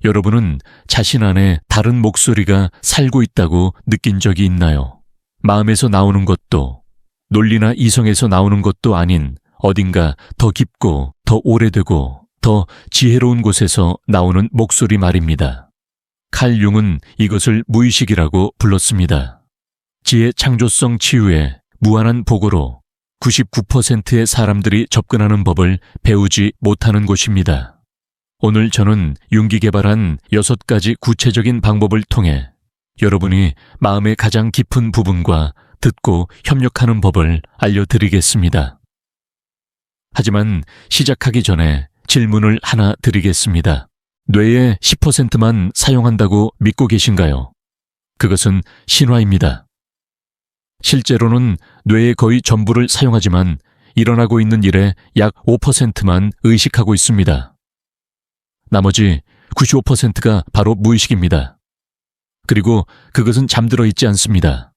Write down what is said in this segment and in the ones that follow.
여러분은 자신 안에 다른 목소리가 살고 있다고 느낀 적이 있나요? 마음에서 나오는 것도, 논리나 이성에서 나오는 것도 아닌 어딘가 더 깊고 더 오래되고 더 지혜로운 곳에서 나오는 목소리 말입니다. 칼 융은 이것을 무의식이라고 불렀습니다. 지혜 창조성 치유의 무한한 보고로 99%의 사람들이 접근하는 법을 배우지 못하는 곳입니다. 오늘 저는 융기 개발한 6가지 구체적인 방법을 통해 여러분이 마음의 가장 깊은 부분과 듣고 협력하는 법을 알려드리겠습니다. 하지만 시작하기 전에 질문을 하나 드리겠습니다. 뇌의 10%만 사용한다고 믿고 계신가요? 그것은 신화입니다. 실제로는 뇌의 거의 전부를 사용하지만 일어나고 있는 일의 약 5%만 의식하고 있습니다. 나머지 95%가 바로 무의식입니다. 그리고 그것은 잠들어 있지 않습니다.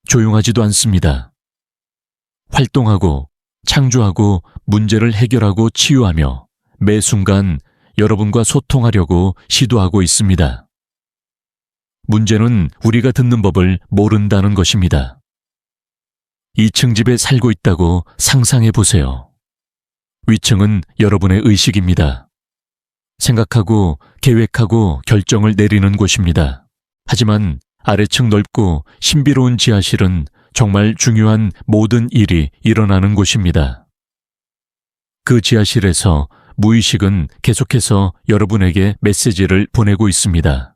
조용하지도 않습니다. 활동하고 창조하고 문제를 해결하고 치유하며 매 순간 여러분과 소통하려고 시도하고 있습니다. 문제는 우리가 듣는 법을 모른다는 것입니다. 2층 집에 살고 있다고 상상해 보세요. 위층은 여러분의 의식입니다. 생각하고 계획하고 결정을 내리는 곳입니다. 하지만 아래층 넓고 신비로운 지하실은 정말 중요한 모든 일이 일어나는 곳입니다. 그 지하실에서 무의식은 계속해서 여러분에게 메시지를 보내고 있습니다.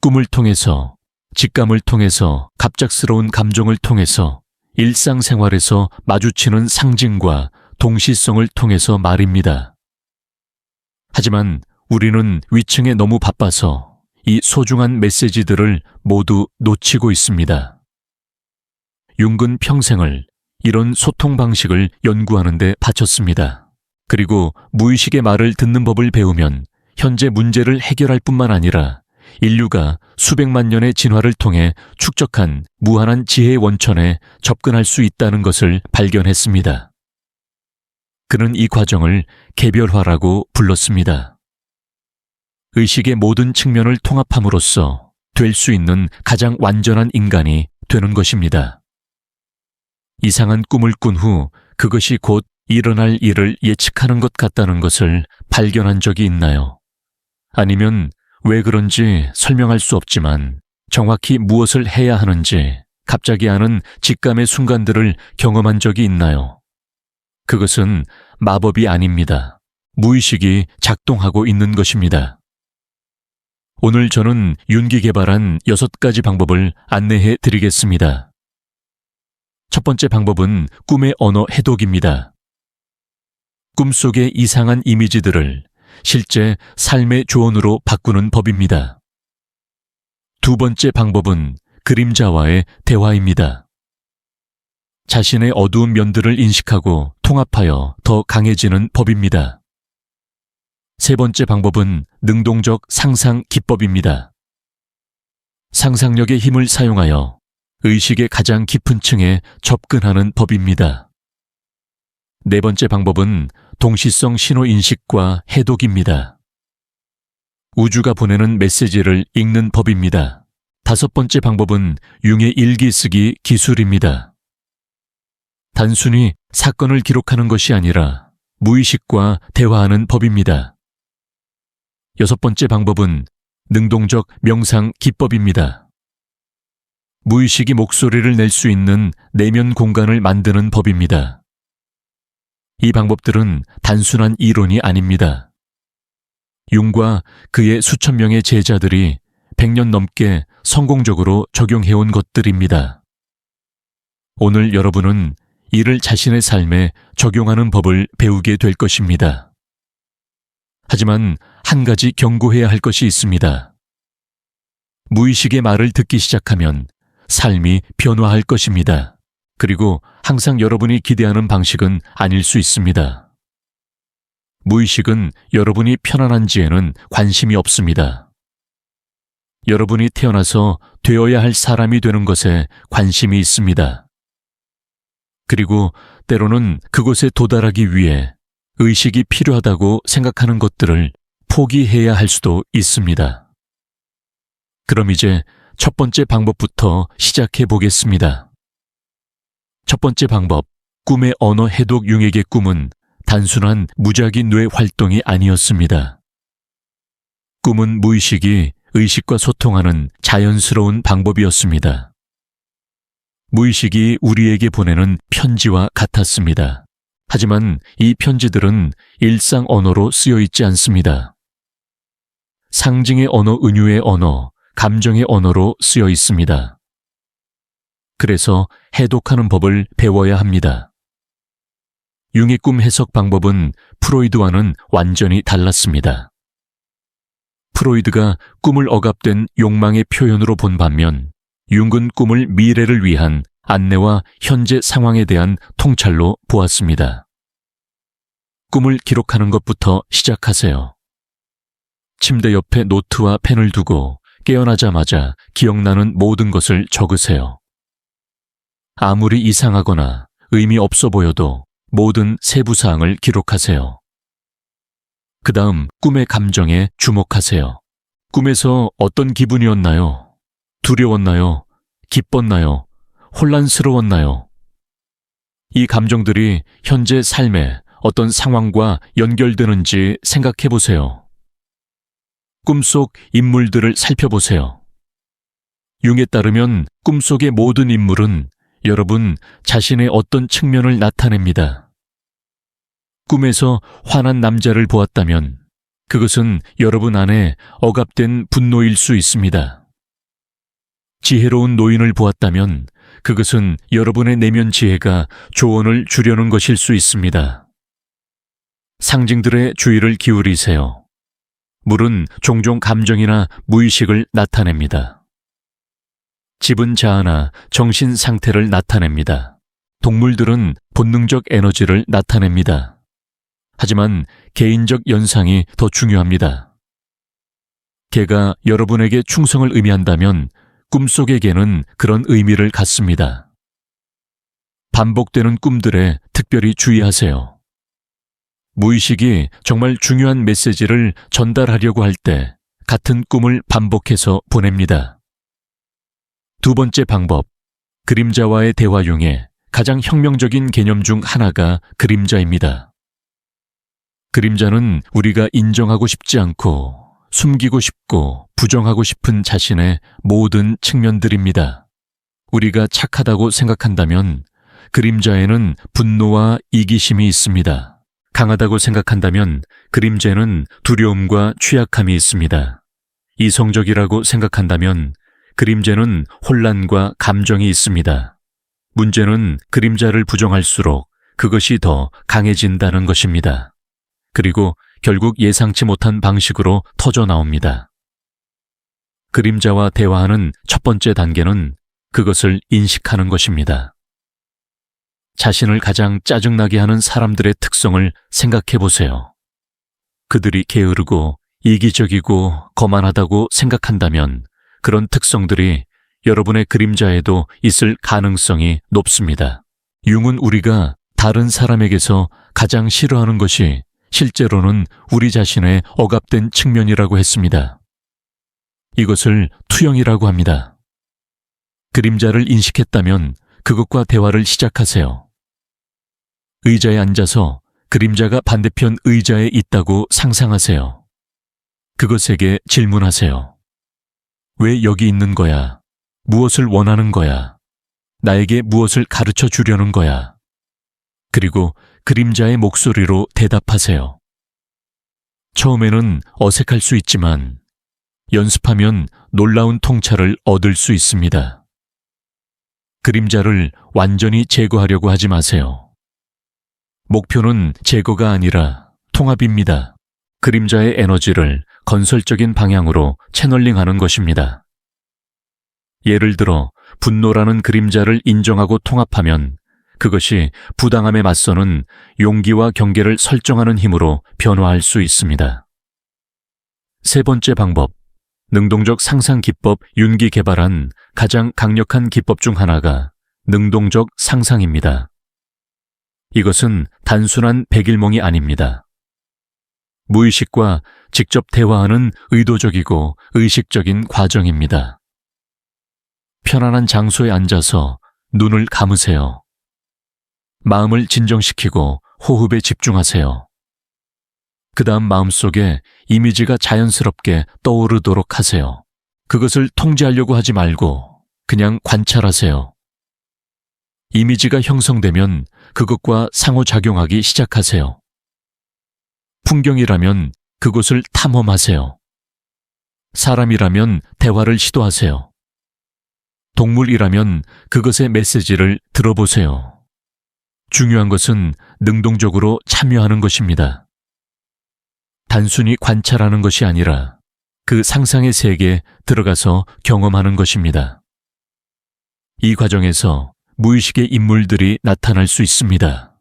꿈을 통해서, 직감을 통해서, 갑작스러운 감정을 통해서, 일상생활에서 마주치는 상징과 동시성을 통해서 말입니다. 하지만 우리는 위층에 너무 바빠서 이 소중한 메시지들을 모두 놓치고 있습니다. 융은 평생을 이런 소통 방식을 연구하는 데 바쳤습니다. 그리고 무의식의 말을 듣는 법을 배우면 현재 문제를 해결할 뿐만 아니라 인류가 수백만 년의 진화를 통해 축적한 무한한 지혜의 원천에 접근할 수 있다는 것을 발견했습니다. 그는 이 과정을 개별화라고 불렀습니다. 의식의 모든 측면을 통합함으로써 될 수 있는 가장 완전한 인간이 되는 것입니다. 이상한 꿈을 꾼 후 그것이 곧 일어날 일을 예측하는 것 같다는 것을 발견한 적이 있나요? 아니면 왜 그런지 설명할 수 없지만 정확히 무엇을 해야 하는지 갑자기 아는 직감의 순간들을 경험한 적이 있나요? 그것은 마법이 아닙니다. 무의식이 작동하고 있는 것입니다. 오늘 저는 융기 개발한 6가지 방법을 안내해 드리겠습니다. 첫 번째 방법은 꿈의 언어 해독입니다. 꿈속의 이상한 이미지들을 실제 삶의 조언으로 바꾸는 법입니다. 두 번째 방법은 그림자와의 대화입니다. 자신의 어두운 면들을 인식하고 통합하여 더 강해지는 법입니다. 세 번째 방법은 능동적 상상 기법입니다. 상상력의 힘을 사용하여 의식의 가장 깊은 층에 접근하는 법입니다. 네 번째 방법은 동시성 신호 인식과 해독입니다. 우주가 보내는 메시지를 읽는 법입니다. 다섯 번째 방법은 융의 일기 쓰기 기술입니다. 단순히 사건을 기록하는 것이 아니라 무의식과 대화하는 법입니다. 여섯 번째 방법은 능동적 명상 기법입니다. 무의식이 목소리를 낼 수 있는 내면 공간을 만드는 법입니다. 이 방법들은 단순한 이론이 아닙니다. 융과 그의 수천 명의 제자들이 100년 넘게 성공적으로 적용해온 것들입니다. 오늘 여러분은 이를 자신의 삶에 적용하는 법을 배우게 될 것입니다. 하지만 한 가지 경고해야 할 것이 있습니다. 무의식의 말을 듣기 시작하면 삶이 변화할 것입니다. 그리고 항상 여러분이 기대하는 방식은 아닐 수 있습니다. 무의식은 여러분이 편안한지에는 관심이 없습니다. 여러분이 태어나서 되어야 할 사람이 되는 것에 관심이 있습니다. 그리고 때로는 그곳에 도달하기 위해 의식이 필요하다고 생각하는 것들을 포기해야 할 수도 있습니다. 그럼 이제 첫 번째 방법부터 시작해 보겠습니다. 첫 번째 방법, 꿈의 언어 해독 융액의 꿈은 단순한 무작위 뇌 활동이 아니었습니다. 꿈은 무의식이 의식과 소통하는 자연스러운 방법이었습니다. 무의식이 우리에게 보내는 편지와 같았습니다. 하지만 이 편지들은 일상 언어로 쓰여 있지 않습니다. 상징의 언어, 은유의 언어, 감정의 언어로 쓰여 있습니다. 그래서 해독하는 법을 배워야 합니다. 융의 꿈 해석 방법은 프로이드와는 완전히 달랐습니다. 프로이드가 꿈을 억압된 욕망의 표현으로 본 반면 융은 꿈을 미래를 위한 안내와 현재 상황에 대한 통찰로 보았습니다. 꿈을 기록하는 것부터 시작하세요. 침대 옆에 노트와 펜을 두고 깨어나자마자 기억나는 모든 것을 적으세요. 아무리 이상하거나 의미 없어 보여도 모든 세부사항을 기록하세요. 그 다음 꿈의 감정에 주목하세요. 꿈에서 어떤 기분이었나요? 두려웠나요? 기뻤나요? 혼란스러웠나요? 이 감정들이 현재 삶의 어떤 상황과 연결되는지 생각해 보세요. 꿈속 인물들을 살펴보세요. 융에 따르면 꿈속의 모든 인물은 여러분 자신의 어떤 측면을 나타냅니다. 꿈에서 화난 남자를 보았다면 그것은 여러분 안에 억압된 분노일 수 있습니다. 지혜로운 노인을 보았다면 그것은 여러분의 내면 지혜가 조언을 주려는 것일 수 있습니다. 상징들의 주의를 기울이세요. 물은 종종 감정이나 무의식을 나타냅니다. 집은 자아나 정신 상태를 나타냅니다. 동물들은 본능적 에너지를 나타냅니다. 하지만 개인적 연상이 더 중요합니다. 개가 여러분에게 충성을 의미한다면 꿈속의 개는 그런 의미를 갖습니다. 반복되는 꿈들에 특별히 주의하세요. 무의식이 정말 중요한 메시지를 전달하려고 할 때 같은 꿈을 반복해서 보냅니다. 두 번째 방법, 그림자와의 대화 융의 가장 혁명적인 개념 중 하나가 그림자입니다. 그림자는 우리가 인정하고 싶지 않고 숨기고 싶고 부정하고 싶은 자신의 모든 측면들입니다. 우리가 착하다고 생각한다면 그림자에는 분노와 이기심이 있습니다. 강하다고 생각한다면 그림자에는 두려움과 취약함이 있습니다. 이성적이라고 생각한다면 그림자는 혼란과 감정이 있습니다. 문제는 그림자를 부정할수록 그것이 더 강해진다는 것입니다. 그리고 결국 예상치 못한 방식으로 터져 나옵니다. 그림자와 대화하는 첫 번째 단계는 그것을 인식하는 것입니다. 자신을 가장 짜증나게 하는 사람들의 특성을 생각해 보세요. 그들이 게으르고 이기적이고 거만하다고 생각한다면 그런 특성들이 여러분의 그림자에도 있을 가능성이 높습니다. 융은 우리가 다른 사람에게서 가장 싫어하는 것이 실제로는 우리 자신의 억압된 측면이라고 했습니다. 이것을 투영이라고 합니다. 그림자를 인식했다면 그것과 대화를 시작하세요. 의자에 앉아서 그림자가 반대편 의자에 있다고 상상하세요. 그것에게 질문하세요. 왜 여기 있는 거야? 무엇을 원하는 거야? 나에게 무엇을 가르쳐 주려는 거야? 그리고 그림자의 목소리로 대답하세요. 처음에는 어색할 수 있지만 연습하면 놀라운 통찰을 얻을 수 있습니다. 그림자를 완전히 제거하려고 하지 마세요. 목표는 제거가 아니라 통합입니다. 그림자의 에너지를 건설적인 방향으로 채널링하는 것입니다. 예를 들어 분노라는 그림자를 인정하고 통합하면 그것이 부당함에 맞서는 용기와 경계를 설정하는 힘으로 변화할 수 있습니다. 세 번째 방법, 능동적 상상 기법 윤기 개발한 가장 강력한 기법 중 하나가 능동적 상상입니다. 이것은 단순한 백일몽이 아닙니다. 무의식과 직접 대화하는 의도적이고 의식적인 과정입니다. 편안한 장소에 앉아서 눈을 감으세요. 마음을 진정시키고 호흡에 집중하세요. 그 다음 마음속에 이미지가 자연스럽게 떠오르도록 하세요. 그것을 통제하려고 하지 말고 그냥 관찰하세요. 이미지가 형성되면 그것과 상호작용하기 시작하세요. 풍경이라면 그곳을 탐험하세요. 사람이라면 대화를 시도하세요. 동물이라면 그것의 메시지를 들어보세요. 중요한 것은 능동적으로 참여하는 것입니다. 단순히 관찰하는 것이 아니라 그 상상의 세계에 들어가서 경험하는 것입니다. 이 과정에서 무의식의 인물들이 나타날 수 있습니다.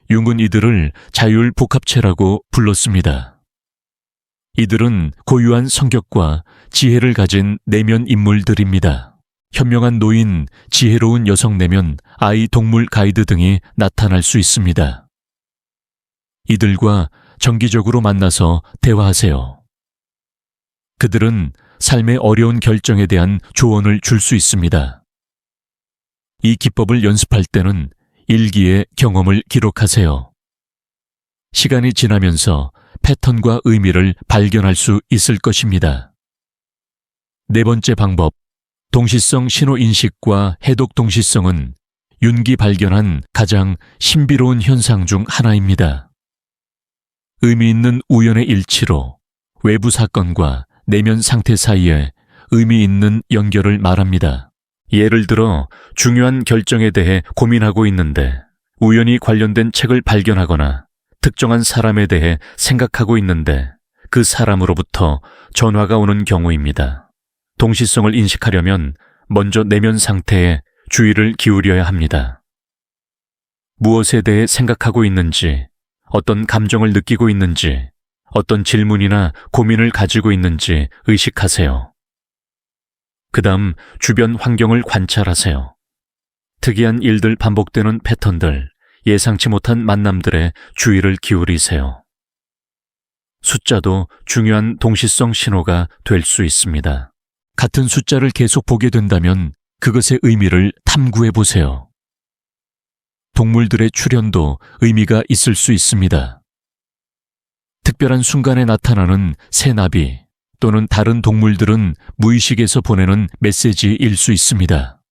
융은 이들을 자율복합체라고 불렀습니다. 이들은 고유한 성격과 지혜를 가진 내면 인물들입니다. 현명한 노인, 지혜로운 여성 내면, 아이 동물 가이드 등이 나타날 수 있습니다. 이들과 정기적으로 만나서 대화하세요. 그들은 삶의 어려운 결정에 대한 조언을 줄 수 있습니다. 이 기법을 연습할 때는 일기에 경험을 기록하세요. 시간이 지나면서 패턴과 의미를 발견할 수 있을 것입니다. 네 번째 방법, 동시성 신호인식과 해독 동시성은 윤기 발견한 가장 신비로운 현상 중 하나입니다. 의미 있는 우연의 일치로 외부 사건과 내면 상태 사이에 의미 있는 연결을 말합니다. 예를 들어 중요한 결정에 대해 고민하고 있는데 우연히 관련된 책을 발견하거나 특정한 사람에 대해 생각하고 있는데 그 사람으로부터 전화가 오는 경우입니다. 동시성을 인식하려면 먼저 내면 상태에 주의를 기울여야 합니다. 무엇에 대해 생각하고 있는지, 어떤 감정을 느끼고 있는지, 어떤 질문이나 고민을 가지고 있는지 의식하세요. 그 다음 주변 환경을 관찰하세요. 특이한 일들 반복되는 패턴들, 예상치 못한 만남들에 주의를 기울이세요. 숫자도 중요한 동시성 신호가 될 수 있습니다. 같은 숫자를 계속 보게 된다면 그것의 의미를 탐구해 보세요. 동물들의 출현도 의미가 있을 수 있습니다. 특별한 순간에 나타나는 새나비 또는 다른 동물들은 무의식에서 보내는 메시지일 수 있습니다.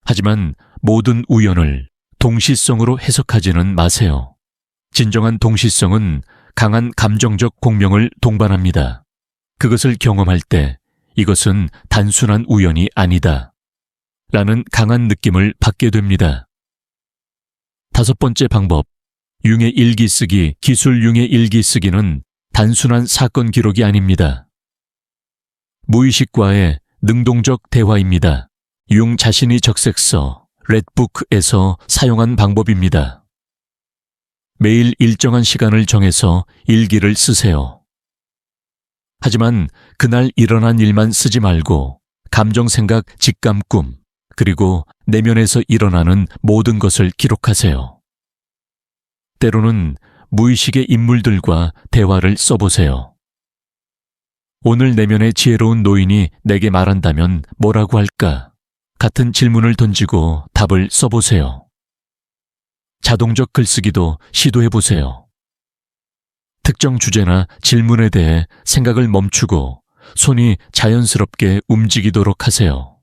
하지만 모든 우연을 동시성으로 해석하지는 마세요. 진정한 동시성은 강한 감정적 공명을 동반합니다. 그것을 경험할 때 이것은 단순한 우연이 아니다 라는 강한 느낌을 받게 됩니다. 다섯 번째 방법, 융의 일기 쓰기, 기술 융의 일기 쓰기는 단순한 사건 기록이 아닙니다. 무의식과의 능동적 대화입니다. 융 자신이 적색서, 레드북에서 사용한 방법입니다. 매일 일정한 시간을 정해서 일기를 쓰세요. 하지만 그날 일어난 일만 쓰지 말고 감정, 생각, 직감, 꿈, 그리고 내면에서 일어나는 모든 것을 기록하세요. 때로는 무의식의 인물들과 대화를 써보세요. 오늘 내면의 지혜로운 노인이 내게 말한다면 뭐라고 할까? 같은 질문을 던지고 답을 써보세요. 자동적 글쓰기도 시도해보세요. 특정 주제나 질문에 대해 생각을 멈추고 손이 자연스럽게 움직이도록 하세요.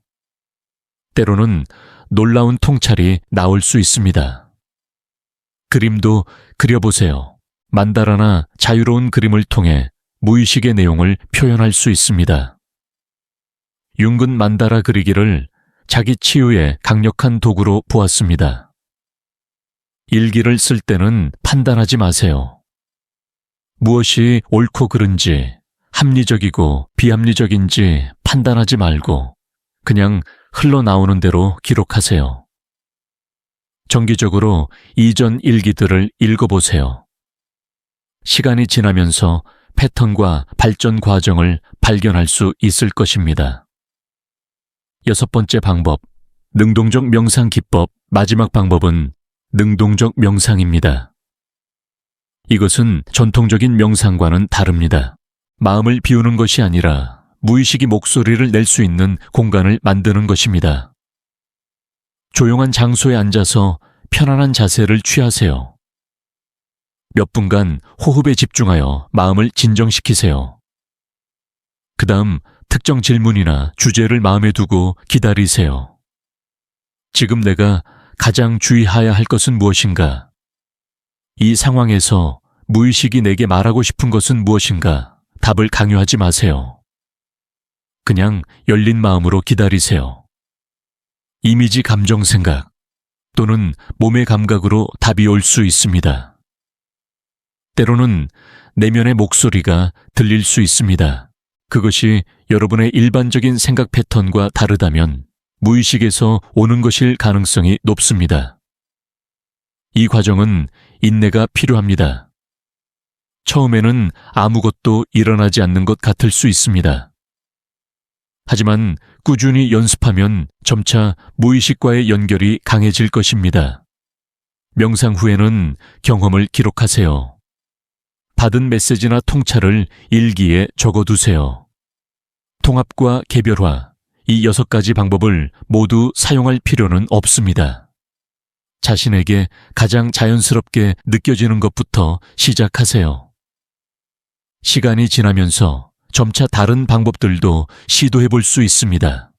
때로는 놀라운 통찰이 나올 수 있습니다. 그림도 그려보세요. 만다라나 자유로운 그림을 통해 무의식의 내용을 표현할 수 있습니다. 융은 만다라 그리기를 자기 치유의 강력한 도구로 보았습니다. 일기를 쓸 때는 판단하지 마세요. 무엇이 옳고 그른지, 합리적이고 비합리적인지 판단하지 말고 그냥 흘러나오는 대로 기록하세요. 정기적으로 이전 일기들을 읽어보세요. 시간이 지나면서 패턴과 발전 과정을 발견할 수 있을 것입니다. 여섯 번째 방법, 능동적 명상 기법. 마지막 방법은 능동적 명상입니다. 이것은 전통적인 명상과는 다릅니다. 마음을 비우는 것이 아니라 무의식이 목소리를 낼 수 있는 공간을 만드는 것입니다. 조용한 장소에 앉아서 편안한 자세를 취하세요. 몇 분간 호흡에 집중하여 마음을 진정시키세요. 그 다음 특정 질문이나 주제를 마음에 두고 기다리세요. 지금 내가 가장 주의해야 할 것은 무엇인가? 이 상황에서 무의식이 내게 말하고 싶은 것은 무엇인가? 답을 강요하지 마세요. 그냥 열린 마음으로 기다리세요. 이미지 감정 생각 또는 몸의 감각으로 답이 올 수 있습니다. 때로는 내면의 목소리가 들릴 수 있습니다. 그것이 여러분의 일반적인 생각 패턴과 다르다면 무의식에서 오는 것일 가능성이 높습니다. 이 과정은 인내가 필요합니다. 처음에는 아무것도 일어나지 않는 것 같을 수 있습니다. 하지만 꾸준히 연습하면 점차 무의식과의 연결이 강해질 것입니다. 명상 후에는 경험을 기록하세요. 받은 메시지나 통찰을 일기에 적어두세요. 통합과 개별화, 이 6가지 방법을 모두 사용할 필요는 없습니다. 자신에게 가장 자연스럽게 느껴지는 것부터 시작하세요. 시간이 지나면서 점차 다른 방법들도 시도해 볼 수 있습니다.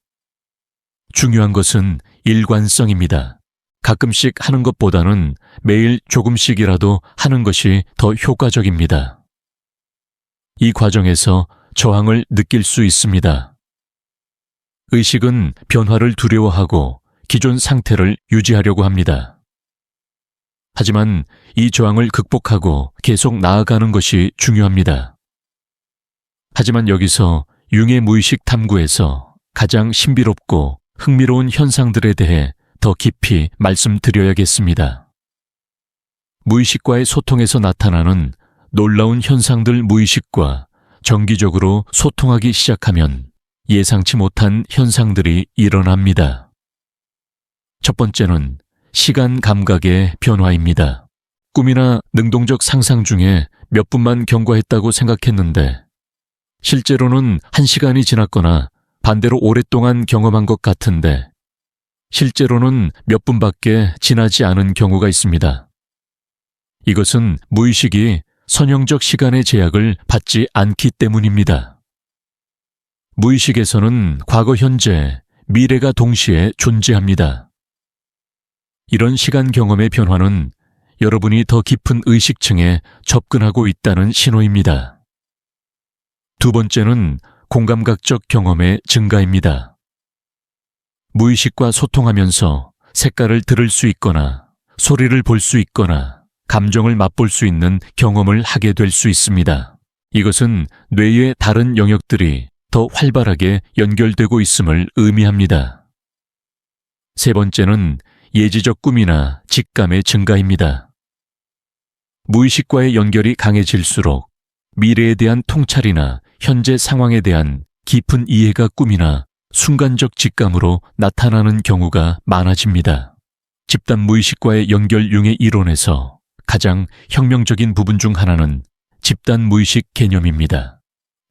중요한 것은 일관성입니다. 가끔씩 하는 것보다는 매일 조금씩이라도 하는 것이 더 효과적입니다. 이 과정에서 저항을 느낄 수 있습니다. 의식은 변화를 두려워하고 기존 상태를 유지하려고 합니다. 하지만 이 저항을 극복하고 계속 나아가는 것이 중요합니다. 하지만 여기서 융의 무의식 탐구에서 가장 신비롭고 흥미로운 현상들에 대해 더 깊이 말씀드려야겠습니다. 무의식과의 소통에서 나타나는 놀라운 현상들 무의식과 정기적으로 소통하기 시작하면 예상치 못한 현상들이 일어납니다. 첫 번째는 시간 감각의 변화입니다. 꿈이나 능동적 상상 중에 몇 분만 경과했다고 생각했는데 실제로는 1시간이 지났거나 반대로 오랫동안 경험한 것 같은데 실제로는 몇 분밖에 지나지 않은 경우가 있습니다. 이것은 무의식이 선형적 시간의 제약을 받지 않기 때문입니다. 무의식에서는 과거, 현재, 미래가 동시에 존재합니다. 이런 시간 경험의 변화는 여러분이 더 깊은 의식층에 접근하고 있다는 신호입니다. 두 번째는 공감각적 경험의 증가입니다. 무의식과 소통하면서 색깔을 들을 수 있거나 소리를 볼 수 있거나 감정을 맛볼 수 있는 경험을 하게 될 수 있습니다. 이것은 뇌의 다른 영역들이 더 활발하게 연결되고 있음을 의미합니다. 세 번째는 예지적 꿈이나 직감의 증가입니다. 무의식과의 연결이 강해질수록 미래에 대한 통찰이나 현재 상황에 대한 깊은 이해가 꿈이나 순간적 직감으로 나타나는 경우가 많아집니다. 집단 무의식과의 연결 융의 이론에서 가장 혁명적인 부분 중 하나는 집단 무의식 개념입니다.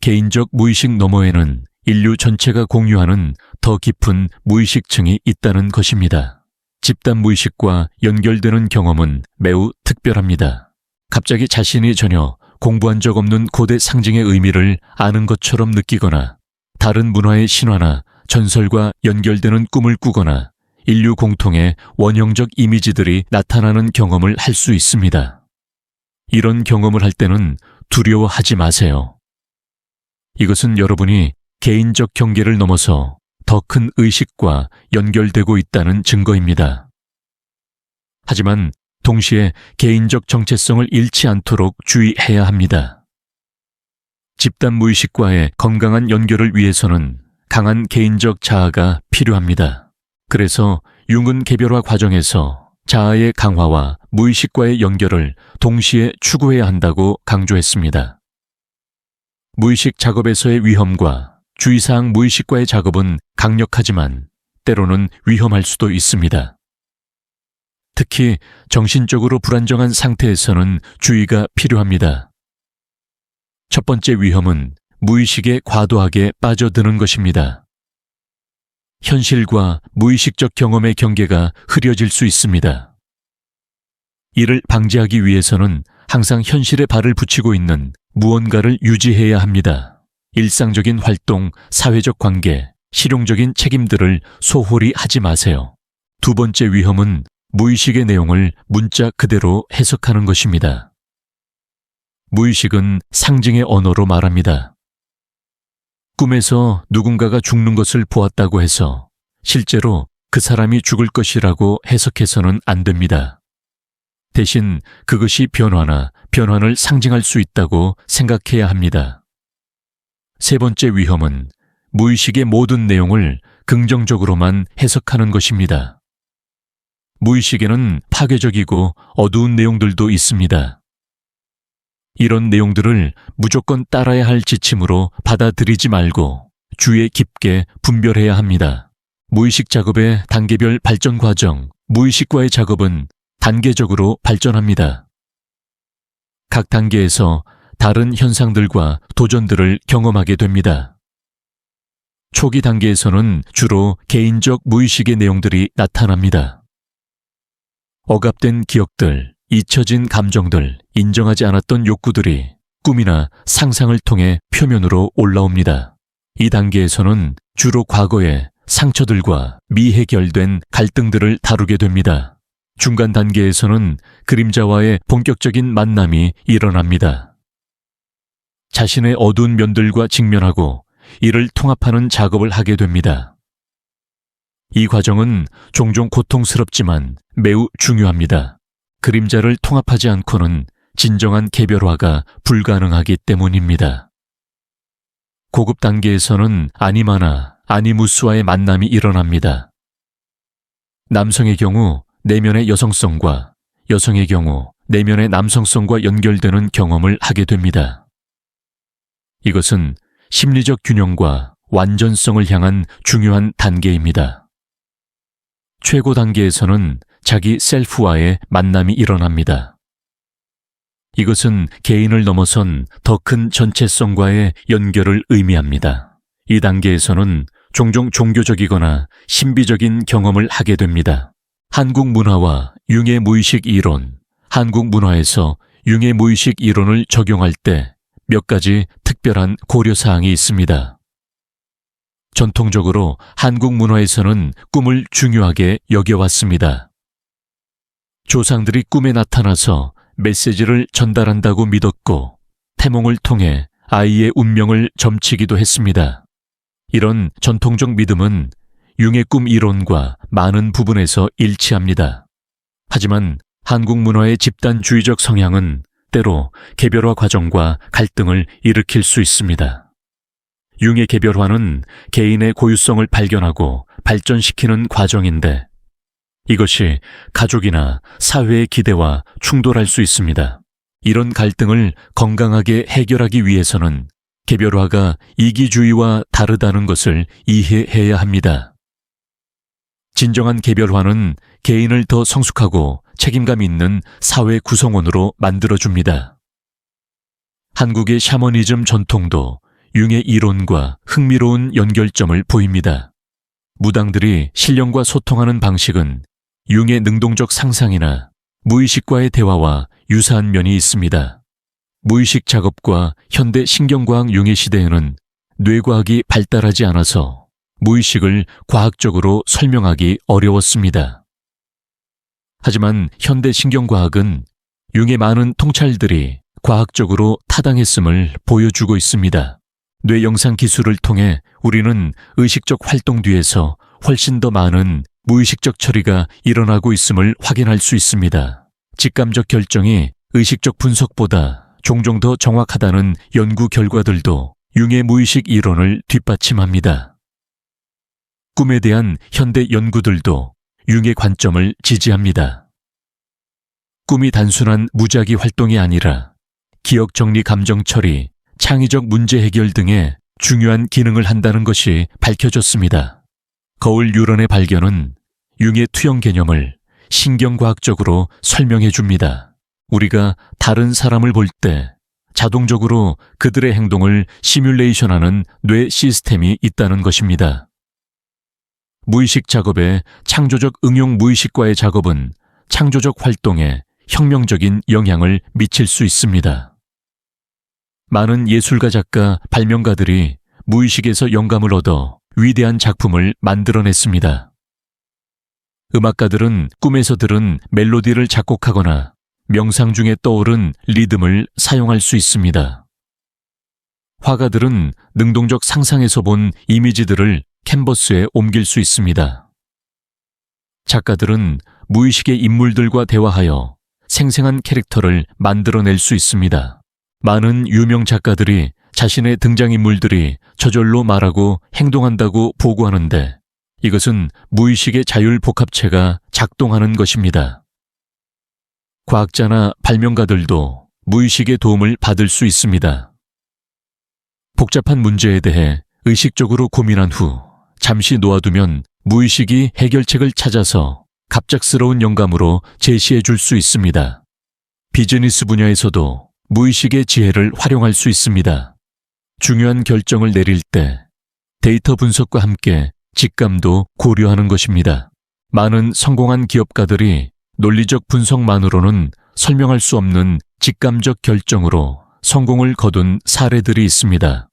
개인적 무의식 너머에는 인류 전체가 공유하는 더 깊은 무의식층이 있다는 것입니다. 집단 무의식과 연결되는 경험은 매우 특별합니다. 갑자기 자신이 전혀 공부한 적 없는 고대 상징의 의미를 아는 것처럼 느끼거나 다른 문화의 신화나 전설과 연결되는 꿈을 꾸거나 인류 공통의 원형적 이미지들이 나타나는 경험을 할 수 있습니다. 이런 경험을 할 때는 두려워하지 마세요. 이것은 여러분이 개인적 경계를 넘어서 더 큰 의식과 연결되고 있다는 증거입니다. 하지만 동시에 개인적 정체성을 잃지 않도록 주의해야 합니다. 집단 무의식과의 건강한 연결을 위해서는 강한 개인적 자아가 필요합니다. 그래서 융은 개별화 과정에서 자아의 강화와 무의식과의 연결을 동시에 추구해야 한다고 강조했습니다. 무의식 작업에서의 위험과 주의사항 무의식과의 작업은 강력하지만 때로는 위험할 수도 있습니다. 특히 정신적으로 불안정한 상태에서는 주의가 필요합니다. 첫 번째 위험은 무의식에 과도하게 빠져드는 것입니다. 현실과 무의식적 경험의 경계가 흐려질 수 있습니다. 이를 방지하기 위해서는 항상 현실에 발을 붙이고 있는 무언가를 유지해야 합니다. 일상적인 활동, 사회적 관계, 실용적인 책임들을 소홀히 하지 마세요. 두 번째 위험은 무의식의 내용을 문자 그대로 해석하는 것입니다. 무의식은 상징의 언어로 말합니다. 꿈에서 누군가가 죽는 것을 보았다고 해서 실제로 그 사람이 죽을 것이라고 해석해서는 안 됩니다. 대신 그것이 변환을 상징할 수 있다고 생각해야 합니다. 세 번째 위험은 무의식의 모든 내용을 긍정적으로만 해석하는 것입니다. 무의식에는 파괴적이고 어두운 내용들도 있습니다. 이런 내용들을 무조건 따라야 할 지침으로 받아들이지 말고 주의 깊게 분별해야 합니다. 무의식 작업의 단계별 발전 과정, 무의식과의 작업은 단계적으로 발전합니다. 각 단계에서 다른 현상들과 도전들을 경험하게 됩니다. 초기 단계에서는 주로 개인적 무의식의 내용들이 나타납니다. 억압된 기억들, 잊혀진 감정들, 인정하지 않았던 욕구들이 꿈이나 상상을 통해 표면으로 올라옵니다. 이 단계에서는 주로 과거의 상처들과 미해결된 갈등들을 다루게 됩니다. 중간 단계에서는 그림자와의 본격적인 만남이 일어납니다. 자신의 어두운 면들과 직면하고 이를 통합하는 작업을 하게 됩니다. 이 과정은 종종 고통스럽지만 매우 중요합니다. 그림자를 통합하지 않고는 진정한 개별화가 불가능하기 때문입니다. 고급 단계에서는 아니마나 아니무스와의 만남이 일어납니다. 남성의 경우 내면의 여성성과 여성의 경우 내면의 남성성과 연결되는 경험을 하게 됩니다. 이것은 심리적 균형과 완전성을 향한 중요한 단계입니다. 최고 단계에서는 자기 셀프와의 만남이 일어납니다. 이것은 개인을 넘어선 더 큰 전체성과의 연결을 의미합니다. 이 단계에서는 종종 종교적이거나 신비적인 경험을 하게 됩니다. 한국 문화와 융의 무의식 이론, 한국 문화에서 융의 무의식 이론을 적용할 때 몇 가지 특별한 고려사항이 있습니다. 전통적으로 한국 문화에서는 꿈을 중요하게 여겨왔습니다. 조상들이 꿈에 나타나서 메시지를 전달한다고 믿었고 태몽을 통해 아이의 운명을 점치기도 했습니다. 이런 전통적 믿음은 융의 꿈 이론과 많은 부분에서 일치합니다. 하지만 한국 문화의 집단주의적 성향은 때로 개별화 과정과 갈등을 일으킬 수 있습니다. 융의 개별화는 개인의 고유성을 발견하고 발전시키는 과정인데 이것이 가족이나 사회의 기대와 충돌할 수 있습니다. 이런 갈등을 건강하게 해결하기 위해서는 개별화가 이기주의와 다르다는 것을 이해해야 합니다. 진정한 개별화는 개인을 더 성숙하고 책임감 있는 사회 구성원으로 만들어줍니다. 한국의 샤머니즘 전통도 융의 이론과 흥미로운 연결점을 보입니다. 무당들이 신령과 소통하는 방식은 융의 능동적 상상이나 무의식과의 대화와 유사한 면이 있습니다. 무의식 작업과 현대 신경과학 융의 시대에는 뇌과학이 발달하지 않아서 무의식을 과학적으로 설명하기 어려웠습니다. 하지만 현대 신경과학은 융의 많은 통찰들이 과학적으로 타당했음을 보여주고 있습니다. 뇌 영상 기술을 통해 우리는 의식적 활동 뒤에서 훨씬 더 많은 무의식적 처리가 일어나고 있음을 확인할 수 있습니다. 직감적 결정이 의식적 분석보다 종종 더 정확하다는 연구 결과들도 융의 무의식 이론을 뒷받침합니다. 꿈에 대한 현대 연구들도 융의 관점을 지지합니다. 꿈이 단순한 무작위 활동이 아니라 기억 정리, 감정 처리, 창의적 문제 해결 등의 중요한 기능을 한다는 것이 밝혀졌습니다. 거울 유런의 발견은 융의 투영 개념을 신경과학적으로 설명해 줍니다. 우리가 다른 사람을 볼 때 자동적으로 그들의 행동을 시뮬레이션하는 뇌 시스템이 있다는 것입니다. 무의식 작업의 창조적 응용 무의식과의 작업은 창조적 활동에 혁명적인 영향을 미칠 수 있습니다. 많은 예술가, 작가, 발명가들이 무의식에서 영감을 얻어 위대한 작품을 만들어냈습니다. 음악가들은 꿈에서 들은 멜로디를 작곡하거나 명상 중에 떠오른 리듬을 사용할 수 있습니다. 화가들은 능동적 상상에서 본 이미지들을 캔버스에 옮길 수 있습니다. 작가들은 무의식의 인물들과 대화하여 생생한 캐릭터를 만들어낼 수 있습니다. 많은 유명 작가들이 자신의 등장인물들이 저절로 말하고 행동한다고 보고하는데 이것은 무의식의 자율복합체가 작동하는 것입니다. 과학자나 발명가들도 무의식의 도움을 받을 수 있습니다. 복잡한 문제에 대해 의식적으로 고민한 후 잠시 놓아두면 무의식이 해결책을 찾아서 갑작스러운 영감으로 제시해 줄 수 있습니다. 비즈니스 분야에서도 무의식의 지혜를 활용할 수 있습니다. 중요한 결정을 내릴 때 데이터 분석과 함께 직감도 고려하는 것입니다. 많은 성공한 기업가들이 논리적 분석만으로는 설명할 수 없는 직감적 결정으로 성공을 거둔 사례들이 있습니다.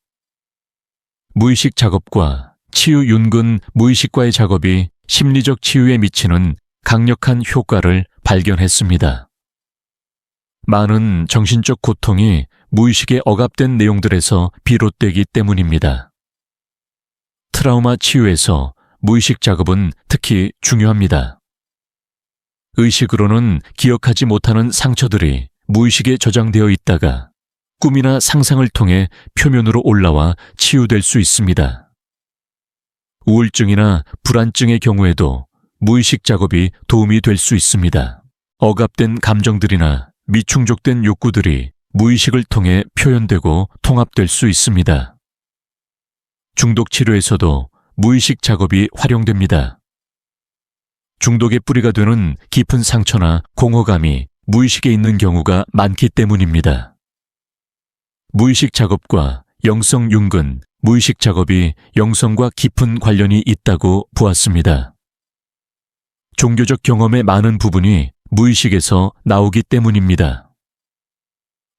무의식 작업과 치유 윤근 무의식과의 작업이 심리적 치유에 미치는 강력한 효과를 발견했습니다. 많은 정신적 고통이 무의식에 억압된 내용들에서 비롯되기 때문입니다. 트라우마 치유에서 무의식 작업은 특히 중요합니다. 의식으로는 기억하지 못하는 상처들이 무의식에 저장되어 있다가 꿈이나 상상을 통해 표면으로 올라와 치유될 수 있습니다. 우울증이나 불안증의 경우에도 무의식 작업이 도움이 될 수 있습니다. 억압된 감정들이나 미충족된 욕구들이 무의식을 통해 표현되고 통합될 수 있습니다. 중독 치료에서도 무의식 작업이 활용됩니다. 중독의 뿌리가 되는 깊은 상처나 공허감이 무의식에 있는 경우가 많기 때문입니다. 무의식 작업과 영성 윤근, 무의식 작업이 영성과 깊은 관련이 있다고 보았습니다. 종교적 경험의 많은 부분이 무의식에서 나오기 때문입니다.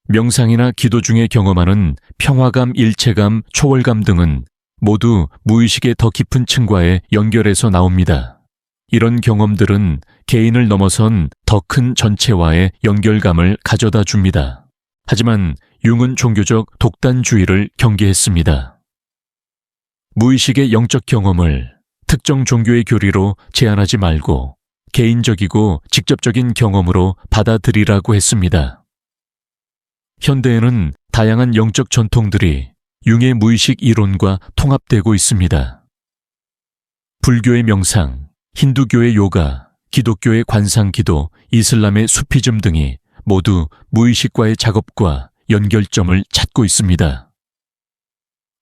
명상이나 기도 중에 경험하는 평화감, 일체감, 초월감 등은 모두 무의식의 더 깊은 층과의 연결에서 나옵니다. 이런 경험들은 개인을 넘어선 더 큰 전체와의 연결감을 가져다 줍니다. 하지만 융은 종교적 독단주의를 경계했습니다. 무의식의 영적 경험을 특정 종교의 교리로 제한하지 말고 개인적이고 직접적인 경험으로 받아들이라고 했습니다. 현대에는 다양한 영적 전통들이 융의 무의식 이론과 통합되고 있습니다. 불교의 명상, 힌두교의 요가, 기독교의 관상기도, 이슬람의 수피즘 등이 모두 무의식과의 작업과 연결점을 찾고 있습니다.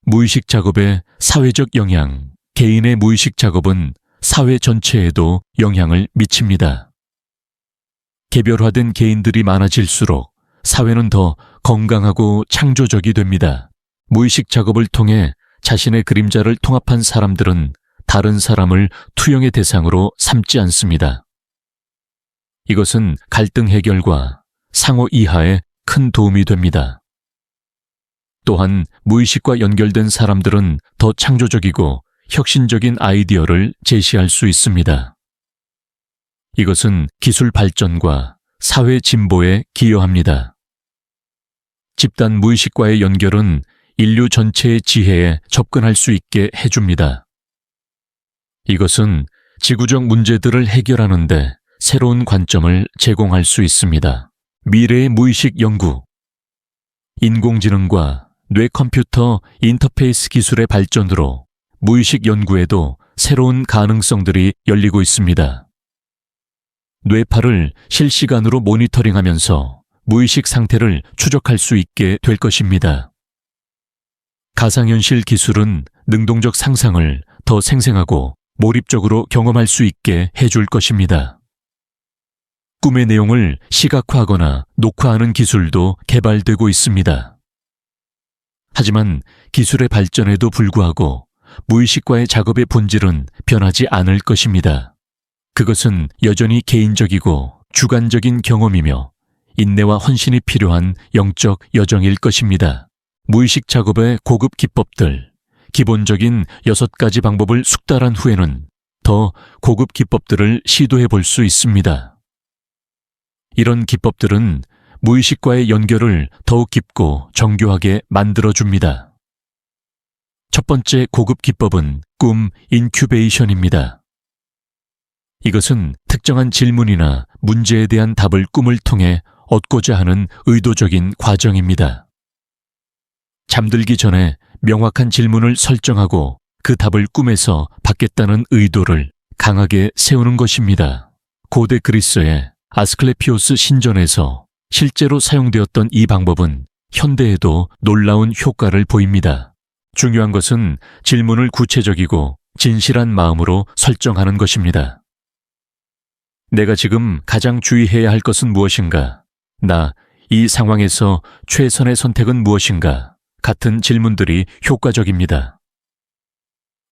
무의식 작업의 사회적 영향, 개인의 무의식 작업은 사회 전체에도 영향을 미칩니다. 개별화된 개인들이 많아질수록 사회는 더 건강하고 창조적이 됩니다. 무의식 작업을 통해 자신의 그림자를 통합한 사람들은 다른 사람을 투영의 대상으로 삼지 않습니다. 이것은 갈등 해결과 상호 이하에 큰 도움이 됩니다. 또한 무의식과 연결된 사람들은 더 창조적이고 혁신적인 아이디어를 제시할 수 있습니다. 이것은 기술 발전과 사회 진보에 기여합니다. 집단 무의식과의 연결은 인류 전체의 지혜에 접근할 수 있게 해줍니다. 이것은 지구적 문제들을 해결하는 데 새로운 관점을 제공할 수 있습니다. 미래의 무의식 연구. 인공지능과 뇌컴퓨터 인터페이스 기술의 발전으로 무의식 연구에도 새로운 가능성들이 열리고 있습니다. 뇌파를 실시간으로 모니터링하면서 무의식 상태를 추적할 수 있게 될 것입니다. 가상현실 기술은 능동적 상상을 더 생생하고 몰입적으로 경험할 수 있게 해줄 것입니다. 꿈의 내용을 시각화하거나 녹화하는 기술도 개발되고 있습니다. 하지만 기술의 발전에도 불구하고 무의식과의 작업의 본질은 변하지 않을 것입니다. 그것은 여전히 개인적이고 주관적인 경험이며 인내와 헌신이 필요한 영적 여정일 것입니다. 무의식 작업의 고급 기법들, 기본적인 6가지 방법을 숙달한 후에는 더 고급 기법들을 시도해 볼 수 있습니다. 이런 기법들은 무의식과의 연결을 더욱 깊고 정교하게 만들어줍니다. 첫 번째 고급 기법은 꿈 인큐베이션입니다. 이것은 특정한 질문이나 문제에 대한 답을 꿈을 통해 얻고자 하는 의도적인 과정입니다. 잠들기 전에 명확한 질문을 설정하고 그 답을 꿈에서 받겠다는 의도를 강하게 세우는 것입니다. 고대 그리스의 아스클레피오스 신전에서 실제로 사용되었던 이 방법은 현대에도 놀라운 효과를 보입니다. 중요한 것은 질문을 구체적이고 진실한 마음으로 설정하는 것입니다. 내가 지금 가장 주의해야 할 것은 무엇인가? 이 상황에서 최선의 선택은 무엇인가? 같은 질문들이 효과적입니다.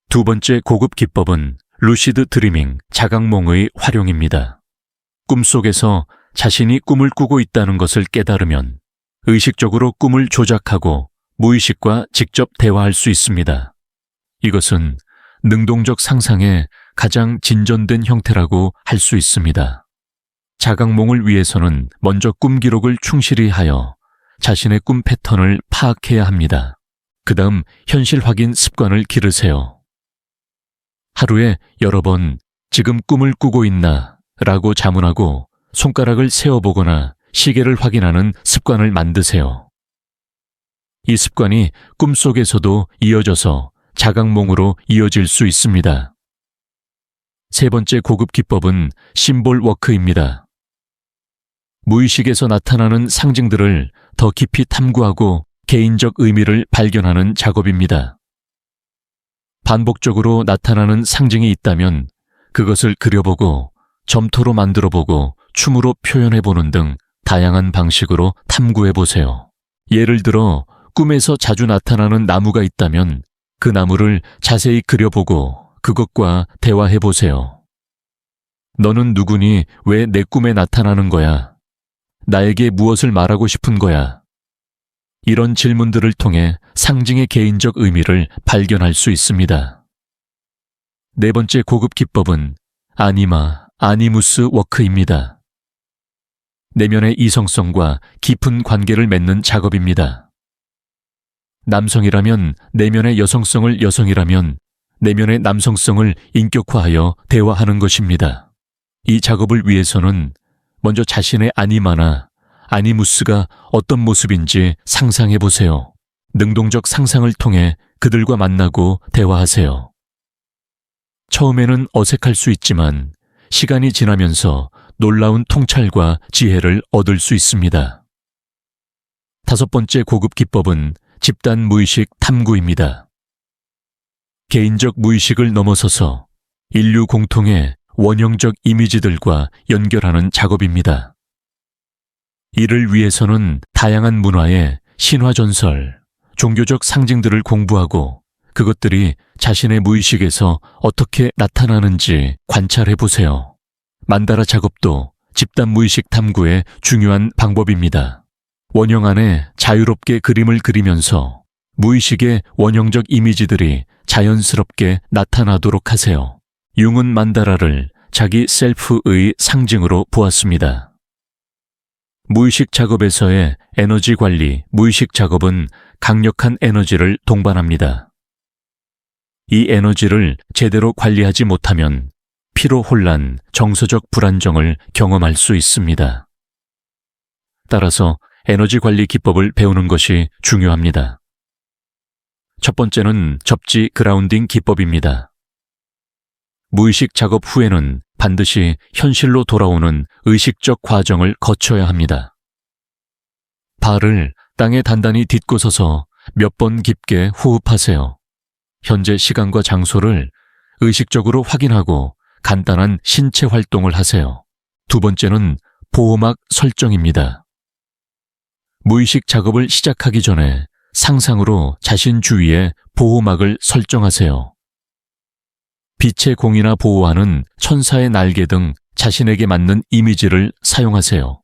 두 번째 고급 기법은 루시드 드리밍, 자각몽의 활용입니다. 꿈속에서 자신이 꿈을 꾸고 있다는 것을 깨달으면 의식적으로 꿈을 조작하고 무의식과 직접 대화할 수 있습니다. 이것은 능동적 상상의 가장 진전된 형태라고 할 수 있습니다. 자각몽을 위해서는 먼저 꿈 기록을 충실히 하여 자신의 꿈 패턴을 파악해야 합니다. 그 다음 현실 확인 습관을 기르세요. 하루에 여러 번 지금 꿈을 꾸고 있나? 라고 자문하고 손가락을 세어보거나 시계를 확인하는 습관을 만드세요. 이 습관이 꿈속에서도 이어져서 자각몽으로 이어질 수 있습니다. 세 번째 고급 기법은 심볼 워크입니다. 무의식에서 나타나는 상징들을 더 깊이 탐구하고 개인적 의미를 발견하는 작업입니다. 반복적으로 나타나는 상징이 있다면 그것을 그려보고 점토로 만들어보고 춤으로 표현해보는 등 다양한 방식으로 탐구해보세요. 예를 들어 꿈에서 자주 나타나는 나무가 있다면 그 나무를 자세히 그려보고 그것과 대화해보세요. 너는 누구니? 왜 내 꿈에 나타나는 거야? 나에게 무엇을 말하고 싶은 거야? 이런 질문들을 통해 상징의 개인적 의미를 발견할 수 있습니다. 네 번째 고급 기법은 아니무스 워크입니다. 내면의 이성성과 깊은 관계를 맺는 작업입니다. 남성이라면 내면의 여성성을, 여성이라면 내면의 남성성을 인격화하여 대화하는 것입니다. 이 작업을 위해서는 먼저 자신의 아니무스가 어떤 모습인지 상상해 보세요. 능동적 상상을 통해 그들과 만나고 대화하세요. 처음에는 어색할 수 있지만 시간이 지나면서 놀라운 통찰과 지혜를 얻을 수 있습니다. 다섯 번째 고급 기법은 집단 무의식 탐구입니다. 개인적 무의식을 넘어서서 인류 공통의 원형적 이미지들과 연결하는 작업입니다. 이를 위해서는 다양한 문화의 신화 전설, 종교적 상징들을 공부하고 그것들이 자신의 무의식에서 어떻게 나타나는지 관찰해 보세요. 만다라 작업도 집단 무의식 탐구의 중요한 방법입니다. 원형 안에 자유롭게 그림을 그리면서 무의식의 원형적 이미지들이 자연스럽게 나타나도록 하세요. 융은 만다라를 자기 셀프의 상징으로 보았습니다. 무의식 작업에서의 에너지 관리, 무의식 작업은 강력한 에너지를 동반합니다. 이 에너지를 제대로 관리하지 못하면 피로 혼란, 정서적 불안정을 경험할 수 있습니다. 따라서 에너지 관리 기법을 배우는 것이 중요합니다. 첫 번째는 접지 그라운딩 기법입니다. 무의식 작업 후에는 반드시 현실로 돌아오는 의식적 과정을 거쳐야 합니다. 발을 땅에 단단히 딛고 서서 몇 번 깊게 호흡하세요. 현재 시간과 장소를 의식적으로 확인하고 간단한 신체 활동을 하세요. 두 번째는 보호막 설정입니다. 무의식 작업을 시작하기 전에 상상으로 자신 주위에 보호막을 설정하세요. 빛의 공이나 보호하는 천사의 날개 등 자신에게 맞는 이미지를 사용하세요.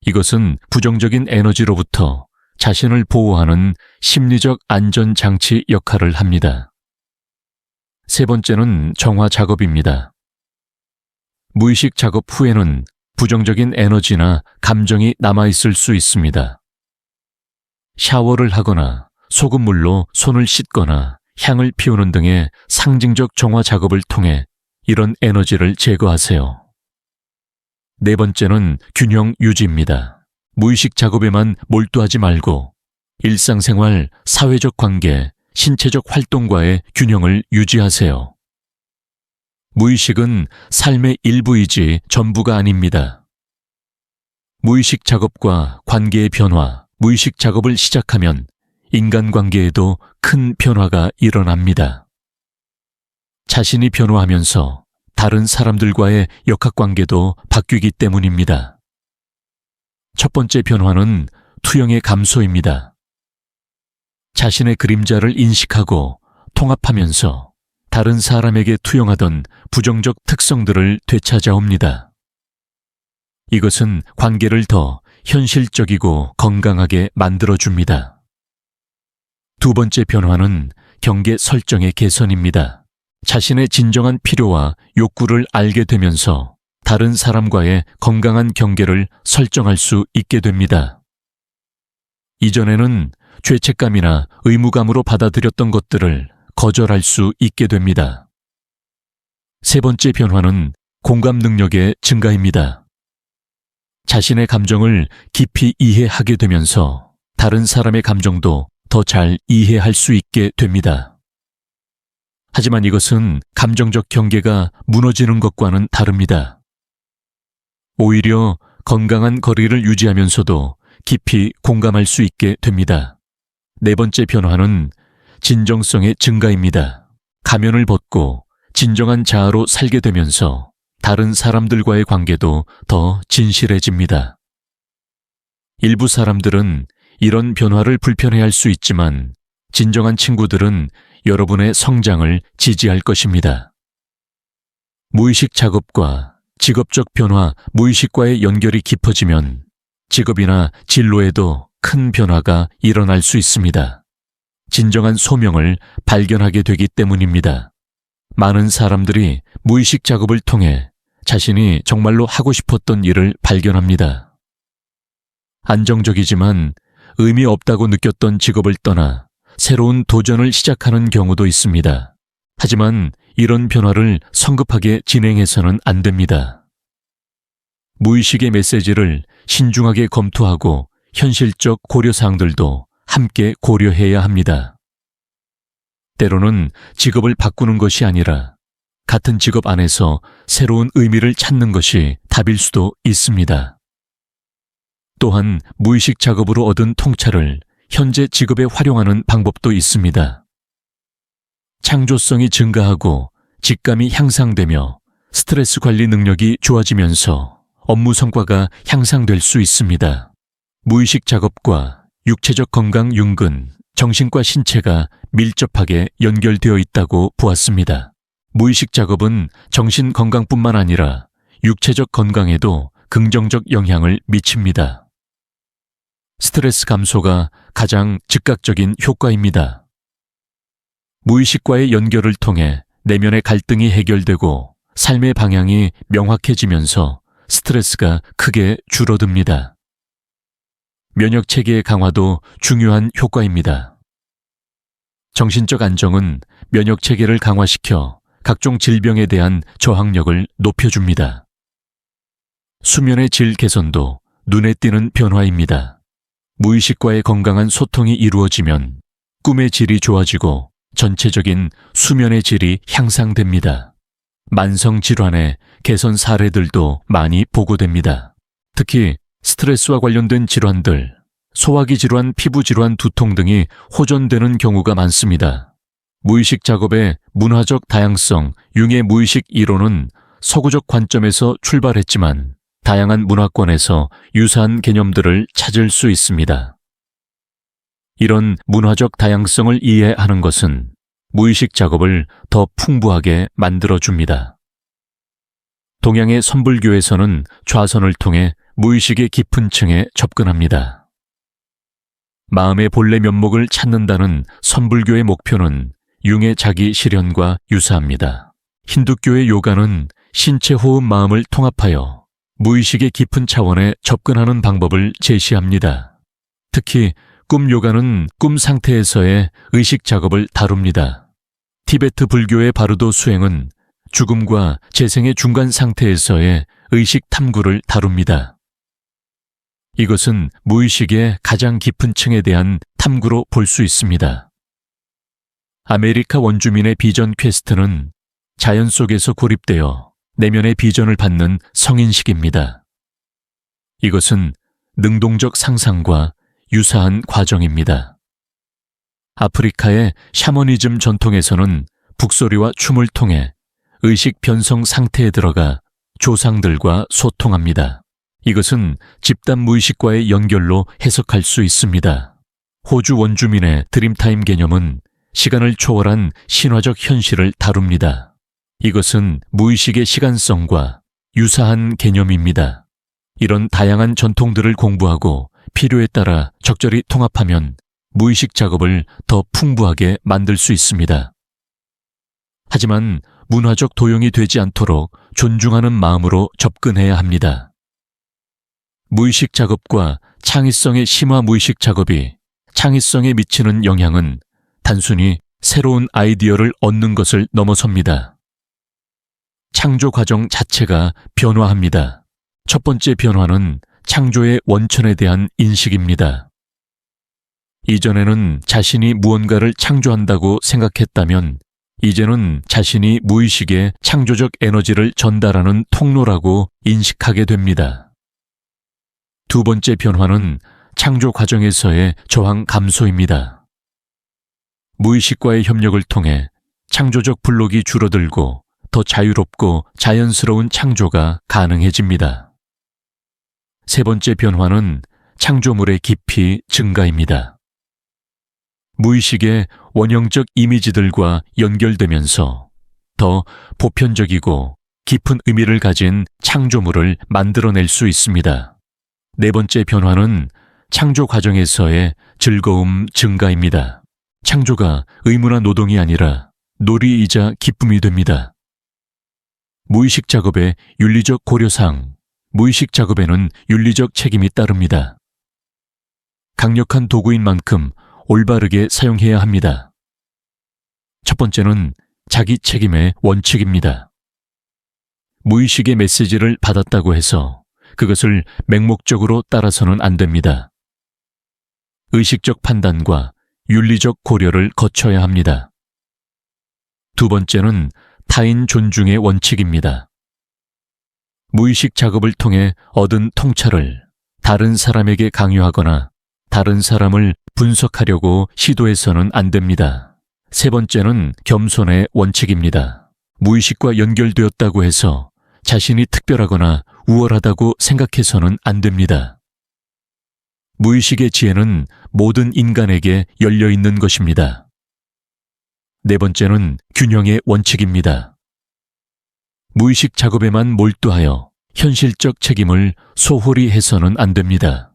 이것은 부정적인 에너지로부터 자신을 보호하는 심리적 안전장치 역할을 합니다. 세 번째는 정화 작업입니다. 무의식 작업 후에는 부정적인 에너지나 감정이 남아있을 수 있습니다. 샤워를 하거나 소금물로 손을 씻거나 향을 피우는 등의 상징적 정화 작업을 통해 이런 에너지를 제거하세요. 네 번째는 균형 유지입니다. 무의식 작업에만 몰두하지 말고 일상생활, 사회적 관계, 신체적 활동과의 균형을 유지하세요. 무의식은 삶의 일부이지 전부가 아닙니다. 무의식 작업과 관계의 변화, 무의식 작업을 시작하면 인간관계에도 큰 변화가 일어납니다. 자신이 변화하면서 다른 사람들과의 역학관계도 바뀌기 때문입니다. 첫 번째 변화는 투영의 감소입니다. 자신의 그림자를 인식하고 통합하면서 다른 사람에게 투영하던 부정적 특성들을 되찾아옵니다. 이것은 관계를 더 현실적이고 건강하게 만들어줍니다. 두 번째 변화는 경계 설정의 개선입니다. 자신의 진정한 필요와 욕구를 알게 되면서 다른 사람과의 건강한 경계를 설정할 수 있게 됩니다. 이전에는 죄책감이나 의무감으로 받아들였던 것들을 거절할 수 있게 됩니다. 세 번째 변화는 공감 능력의 증가입니다. 자신의 감정을 깊이 이해하게 되면서 다른 사람의 감정도 더 잘 이해할 수 있게 됩니다. 하지만 이것은 감정적 경계가 무너지는 것과는 다릅니다. 오히려 건강한 거리를 유지하면서도 깊이 공감할 수 있게 됩니다. 네 번째 변화는 진정성의 증가입니다. 가면을 벗고 진정한 자아로 살게 되면서 다른 사람들과의 관계도 더 진실해집니다. 일부 사람들은 이런 변화를 불편해할 수 있지만 진정한 친구들은 여러분의 성장을 지지할 것입니다. 무의식 작업과 직업적 변화, 무의식과의 연결이 깊어지면 직업이나 진로에도 큰 변화가 일어날 수 있습니다. 진정한 소명을 발견하게 되기 때문입니다. 많은 사람들이 무의식 작업을 통해 자신이 정말로 하고 싶었던 일을 발견합니다. 안정적이지만 의미 없다고 느꼈던 직업을 떠나 새로운 도전을 시작하는 경우도 있습니다. 하지만 이런 변화를 성급하게 진행해서는 안 됩니다. 무의식의 메시지를 신중하게 검토하고 현실적 고려사항들도 함께 고려해야 합니다. 때로는 직업을 바꾸는 것이 아니라 같은 직업 안에서 새로운 의미를 찾는 것이 답일 수도 있습니다. 또한 무의식 작업으로 얻은 통찰을 현재 직업에 활용하는 방법도 있습니다. 창조성이 증가하고 직감이 향상되며 스트레스 관리 능력이 좋아지면서 업무 성과가 향상될 수 있습니다. 무의식 작업과 육체적 건강 윤근, 정신과 신체가 밀접하게 연결되어 있다고 보았습니다. 무의식 작업은 정신 건강뿐만 아니라 육체적 건강에도 긍정적 영향을 미칩니다. 스트레스 감소가 가장 즉각적인 효과입니다. 무의식과의 연결을 통해 내면의 갈등이 해결되고 삶의 방향이 명확해지면서 스트레스가 크게 줄어듭니다. 면역 체계의 강화도 중요한 효과입니다. 정신적 안정은 면역 체계를 강화시켜 각종 질병에 대한 저항력을 높여줍니다. 수면의 질 개선도 눈에 띄는 변화입니다. 무의식과의 건강한 소통이 이루어지면 꿈의 질이 좋아지고 전체적인 수면의 질이 향상됩니다. 만성 질환의 개선 사례들도 많이 보고됩니다. 특히 스트레스와 관련된 질환들, 소화기 질환, 피부 질환, 두통 등이 호전되는 경우가 많습니다. 무의식 작업의 문화적 다양성, 융의 무의식 이론은 서구적 관점에서 출발했지만 다양한 문화권에서 유사한 개념들을 찾을 수 있습니다. 이런 문화적 다양성을 이해하는 것은 무의식 작업을 더 풍부하게 만들어줍니다. 동양의 선불교에서는 좌선을 통해 무의식의 깊은 층에 접근합니다. 마음의 본래 면목을 찾는다는 선불교의 목표는 융의 자기 실현과 유사합니다. 힌두교의 요가는 신체 호흡 마음을 통합하여 무의식의 깊은 차원에 접근하는 방법을 제시합니다. 특히 꿈 요가는 꿈 상태에서의 의식 작업을 다룹니다. 티베트 불교의 바르도 수행은 죽음과 재생의 중간 상태에서의 의식 탐구를 다룹니다. 이것은 무의식의 가장 깊은 층에 대한 탐구로 볼 수 있습니다. 아메리카 원주민의 비전 퀘스트는 자연 속에서 고립되어 내면의 비전을 받는 성인식입니다. 이것은 능동적 상상과 유사한 과정입니다. 아프리카의 샤머니즘 전통에서는 북소리와 춤을 통해 의식 변성 상태에 들어가 조상들과 소통합니다. 이것은 집단 무의식과의 연결로 해석할 수 있습니다. 호주 원주민의 드림타임 개념은 시간을 초월한 신화적 현실을 다룹니다. 이것은 무의식의 시간성과 유사한 개념입니다. 이런 다양한 전통들을 공부하고 필요에 따라 적절히 통합하면 무의식 작업을 더 풍부하게 만들 수 있습니다. 하지만 문화적 도용이 되지 않도록 존중하는 마음으로 접근해야 합니다. 무의식 작업과 창의성의 심화 무의식 작업이 창의성에 미치는 영향은 단순히 새로운 아이디어를 얻는 것을 넘어섭니다. 창조 과정 자체가 변화합니다. 첫 번째 변화는 창조의 원천에 대한 인식입니다. 이전에는 자신이 무언가를 창조한다고 생각했다면 이제는 자신이 무의식에 창조적 에너지를 전달하는 통로라고 인식하게 됩니다. 두 번째 변화는 창조 과정에서의 저항 감소입니다. 무의식과의 협력을 통해 창조적 블록이 줄어들고 더 자유롭고 자연스러운 창조가 가능해집니다. 세 번째 변화는 창조물의 깊이 증가입니다. 무의식의 원형적 이미지들과 연결되면서 더 보편적이고 깊은 의미를 가진 창조물을 만들어낼 수 있습니다. 네 번째 변화는 창조 과정에서의 즐거움 증가입니다. 창조가 의무나 노동이 아니라 놀이이자 기쁨이 됩니다. 무의식 작업의 윤리적 고려상, 무의식 작업에는 윤리적 책임이 따릅니다. 강력한 도구인 만큼 올바르게 사용해야 합니다. 첫 번째는 자기 책임의 원칙입니다. 무의식의 메시지를 받았다고 해서 그것을 맹목적으로 따라서는 안 됩니다. 의식적 판단과 윤리적 고려를 거쳐야 합니다. 두 번째는 타인 존중의 원칙입니다. 무의식 작업을 통해 얻은 통찰을 다른 사람에게 강요하거나 다른 사람을 분석하려고 시도해서는 안 됩니다. 세 번째는 겸손의 원칙입니다. 무의식과 연결되었다고 해서 자신이 특별하거나 우월하다고 생각해서는 안 됩니다. 무의식의 지혜는 모든 인간에게 열려 있는 것입니다. 네 번째는 균형의 원칙입니다. 무의식 작업에만 몰두하여 현실적 책임을 소홀히 해서는 안 됩니다.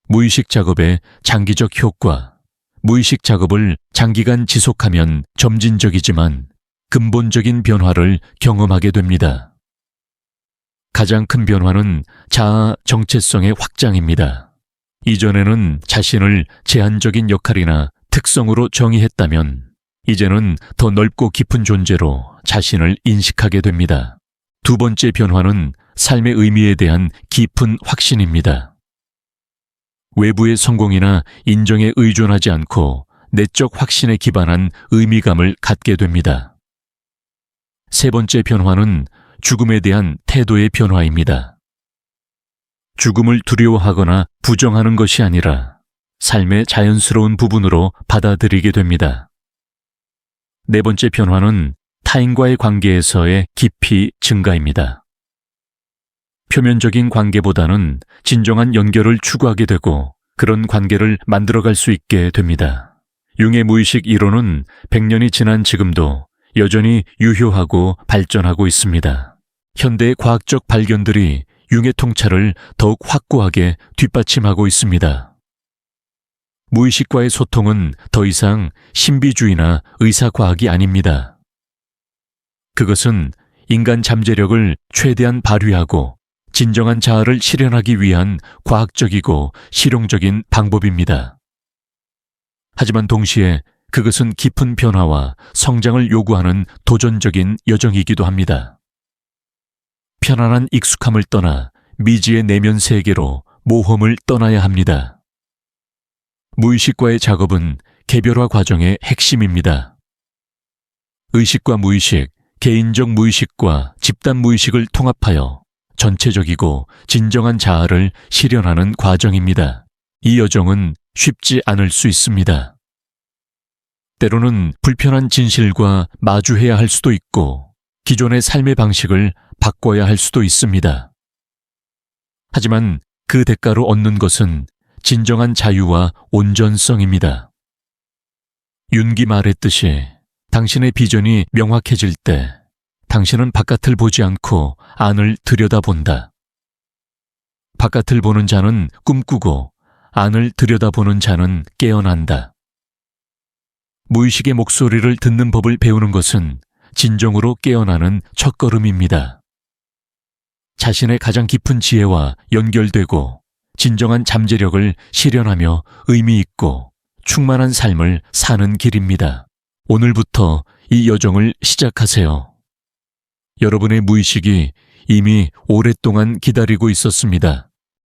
무의식 작업의 장기적 효과, 무의식 작업을 장기간 지속하면 점진적이지만 근본적인 변화를 경험하게 됩니다. 가장 큰 변화는 자아 정체성의 확장입니다. 이전에는 자신을 제한적인 역할이나 특성으로 정의했다면 이제는 더 넓고 깊은 존재로 자신을 인식하게 됩니다. 두 번째 변화는 삶의 의미에 대한 깊은 확신입니다. 외부의 성공이나 인정에 의존하지 않고 내적 확신에 기반한 의미감을 갖게 됩니다. 세 번째 변화는 죽음에 대한 태도의 변화입니다. 죽음을 두려워하거나 부정하는 것이 아니라 삶의 자연스러운 부분으로 받아들이게 됩니다. 네 번째 변화는 타인과의 관계에서의 깊이 증가입니다. 표면적인 관계보다는 진정한 연결을 추구하게 되고 그런 관계를 만들어갈 수 있게 됩니다. 융의 무의식 이론은 100년이 지난 지금도 여전히 유효하고 발전하고 있습니다. 현대의 과학적 발견들이 융의 통찰을 더욱 확고하게 뒷받침하고 있습니다. 무의식과의 소통은 더 이상 신비주의나 의사과학이 아닙니다. 그것은 인간 잠재력을 최대한 발휘하고 진정한 자아를 실현하기 위한 과학적이고 실용적인 방법입니다. 하지만 동시에 그것은 깊은 변화와 성장을 요구하는 도전적인 여정이기도 합니다. 편안한 익숙함을 떠나 미지의 내면 세계로 모험을 떠나야 합니다. 무의식과의 작업은 개별화 과정의 핵심입니다. 의식과 무의식, 개인적 무의식과 집단 무의식을 통합하여 전체적이고 진정한 자아를 실현하는 과정입니다. 이 여정은 쉽지 않을 수 있습니다. 때로는 불편한 진실과 마주해야 할 수도 있고 기존의 삶의 방식을 바꿔야 할 수도 있습니다. 하지만 그 대가로 얻는 것은 진정한 자유와 온전성입니다. 윤기 말했듯이 당신의 비전이 명확해질 때 당신은 바깥을 보지 않고 안을 들여다본다. 바깥을 보는 자는 꿈꾸고 안을 들여다보는 자는 깨어난다. 무의식의 목소리를 듣는 법을 배우는 것은 진정으로 깨어나는 첫걸음입니다. 자신의 가장 깊은 지혜와 연결되고 진정한 잠재력을 실현하며 의미 있고 충만한 삶을 사는 길입니다. 오늘부터 이 여정을 시작하세요. 여러분의 무의식이 이미 오랫동안 기다리고 있었습니다.